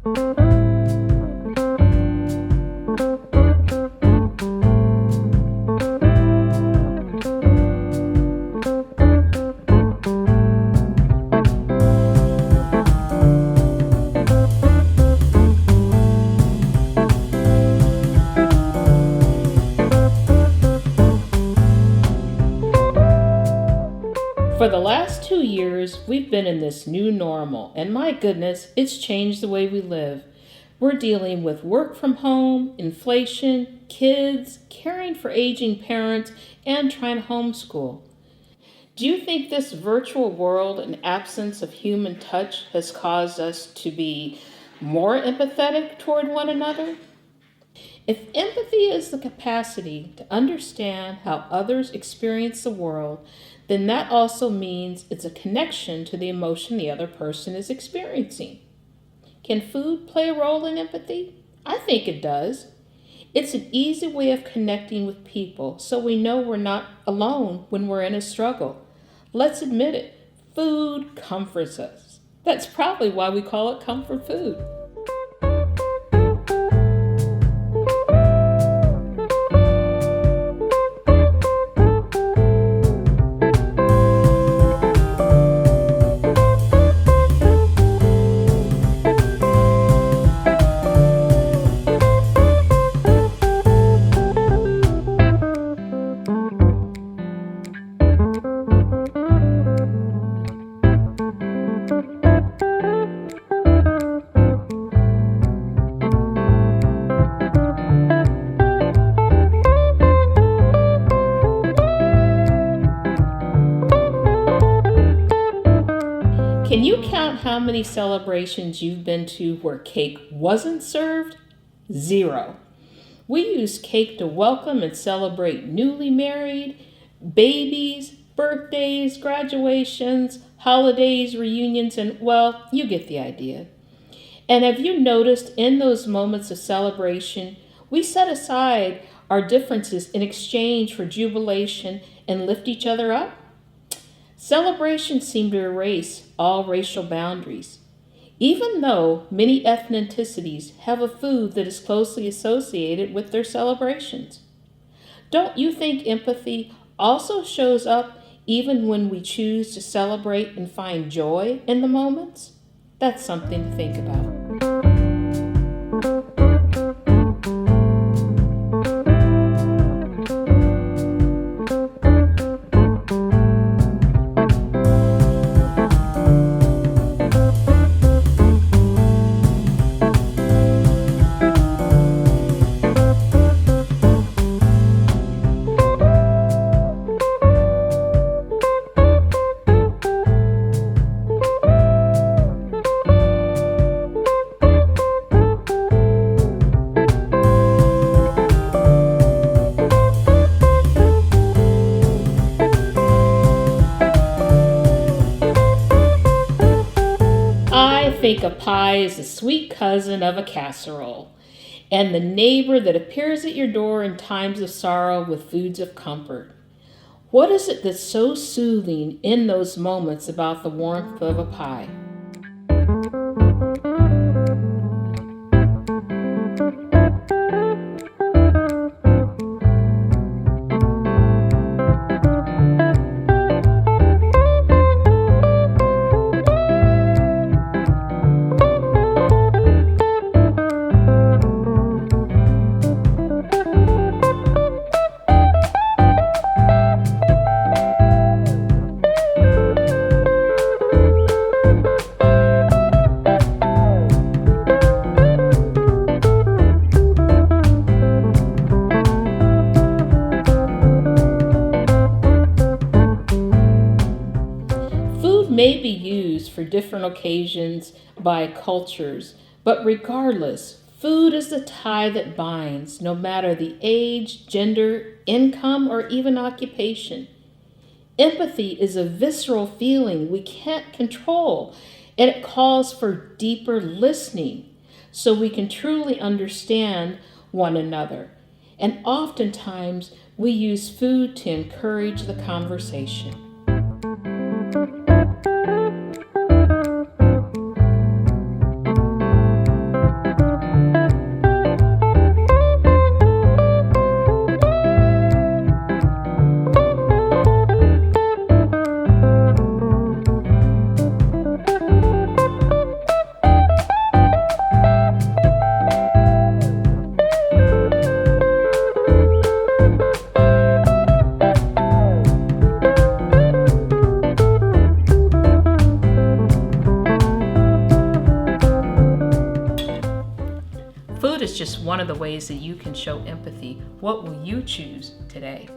For the last 2 years, we've been in this new normal, and my goodness, it's changed the way we live. We're dealing with work from home, inflation, kids, caring for aging parents, and trying to homeschool. Do you think this virtual world and absence of human touch has caused us to be more empathetic toward one another? If empathy is the capacity to understand how others experience the world, then that also means it's a connection to the emotion the other person is experiencing. Can food play a role in empathy? I think it does. It's an easy way of connecting with people so we know we're not alone when we're in a struggle. Let's admit it, food comforts us. That's probably why we call it comfort food. Can you count how many celebrations you've been to where cake wasn't served? 0. We use cake to welcome and celebrate newly married, babies, birthdays, graduations, holidays, reunions, and well, you get the idea. And have you noticed in those moments of celebration, we set aside our differences in exchange for jubilation and lift each other up? Celebrations seem to erase all racial boundaries. Even though many ethnicities have a food that is closely associated with their celebrations. Don't you think empathy also shows up even when we choose to celebrate and find joy in the moments? That's something to think about. I think a pie is the sweet cousin of a casserole, and the neighbor that appears at your door in times of sorrow with foods of comfort. What is it that's so soothing in those moments about the warmth of a pie? May be used for different occasions by cultures, but regardless, food is the tie that binds, no matter the age, gender, income, or even occupation. Empathy is a visceral feeling we can't control, and it calls for deeper listening so we can truly understand one another. And oftentimes, we use food to encourage the conversation. is just one of the ways that you can show empathy. What will you choose today?